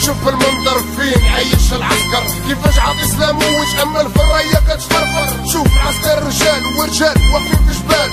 شوف المنظر فين عايش العسكر، كيفاش عاطي سلامو ويتأمل في الراية كتفرفر. شوف العسكر رجال ورجال واقفين في جبال،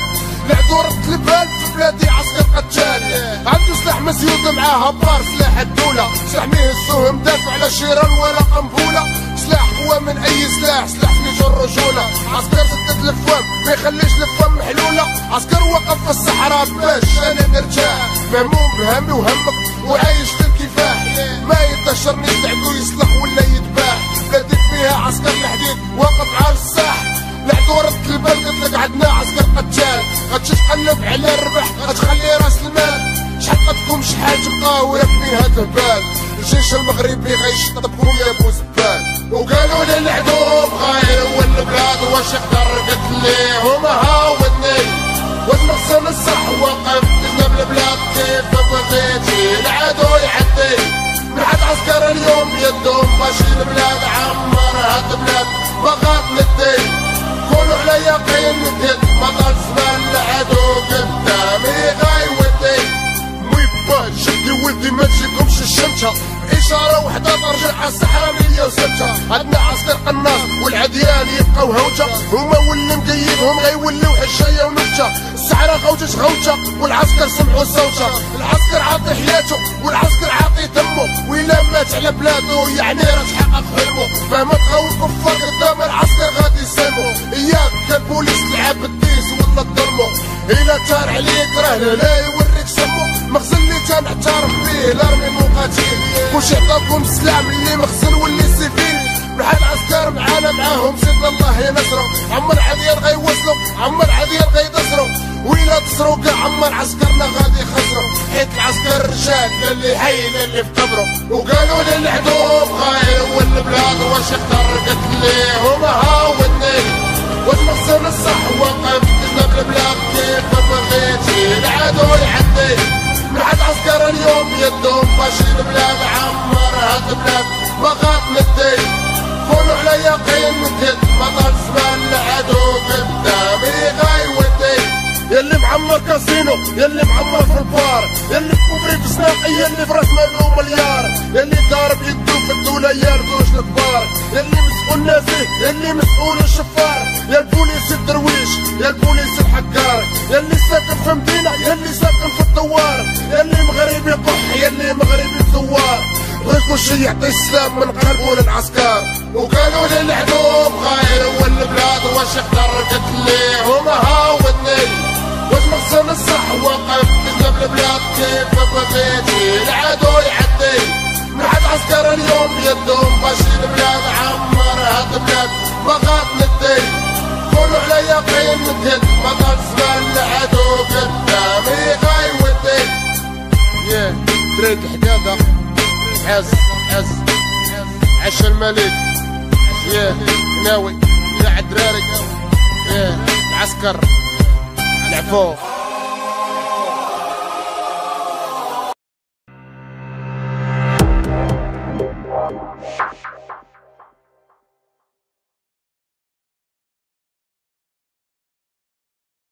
العدو رد البال في بلادي عسكر قتال. عنده سلاح مسيوط معاه بار سلاح الدولة، سلاح ميهزوه مدافع على شيران ولا قنبولة. سلاح قوى من اي سلاح، سلاح سميتو الرجولة. عسكر سدد الفم ما يخليش الفم محلولة، عسكر وقف في الصحراء باش انا نرتاح. مهموم بهمي وهمك وعايش في الكفاح، ما يتشرنيش العدو يصلح ولا يتباح. بلادي فيها عسكر الحديد واقف على الساح، العدو رد البال قلتلك عندنا عسكر قتال. غتمشي تقلب على الربح غتخلي راس المال، شحال قدكم شحال تبقاو راكبين هاد الهبال. الجيش المغربي غيشطبكم يا بوزبال. وقالوا لي العدو بغا يرول البلاد واش يقدر، قلت ليهم هاودني واش مخزن الصح واقف جنب البلاد. كيف بغيتي العدو يعدي من حد عسكر اليوم بيدهم ماشي البلاد. عمر هاد البلاد بغات ندي كونوا على يقين نديت مطال زمان. العدو قدامي غايودي ميبا شدي ولدي ما تجيكمش الشمشة، إشارة وحدة ترجع على الصحراء 106. عندنا عسكر قناص والعديان يبقاو هوجة، هما واللي مقيدهم غيوليو حشاية ونكتة. الصحراء غوتت غوتة والعسكر سمعوا صوتها، العسكر عاطي حياته والعسكر عاطي دمه. وإلا مات على بلادو يعني راه تحقق حلمه. مهما تخاو الكفار قدام العسكر غادي يسلموا. إياك كان بوليس تلعب الديس ولا تضرمو، إلا تار عليك راه لا يوريك سمو. مخزن اللي تنعترف بيه لارمي مقاتل، كلشي عطاكم السلام اللي مخزن واللي سيفيل. بحال العسكر معانا معاهم سيدنا الله ينصرو. عمر عديان غيوصلو عمر عديان غيدسرو، وإلا تصرو كاع عمر عسكرنا غادي يخسرو. حيت العسكر رجال للي حي للي في قبرو. وقالوا لي العدو بغا يرول البلاد واش يقدر، قلت ليهم هاودني واش مخزن الصح واقف جنب البلاد. كيف بغيتي العدو يعدي من حد عسكر اليوم يدهم ماشي البلاد. عمر هاد البلاد بغات ندي كونوا على يقين نديت مطال زمان. العدو قدامي غايودي يلي معمر كازينو، يلي معمر في البار، يلي في كوبري في سناقي، يلي في راس مالو مليار، يلي ضارب يدو في الدولة يا الجوش الكبار، يلي مسؤول نازيه، يلي مسؤول الشفار، يا البوليس الدرويش، يا البوليس الحكار، يلي ساكن في مدينة، يلي ساكن في الدوار، يلي مغربي قح، يلي مغربي زوار. بغيت كلشي يعطي السلام من قلبو للعسكر. وقالوا لي العدو بغا يرول البلاد واش يقدر، قلت ليهم هاودني واش مخزن الصح واقف جنب البلاد. كيف بغيتي العدو يعدي من حد عسكر اليوم يدهم ماشي البلاد. عمر هاد البلاد بغات ندي كونوا على يقين نديت مطال زمان. العدو قدامي غايودي ياه دريد الحدادة عز عش الملك ياه ناوي يا عالدراري ياه العسكر العفو.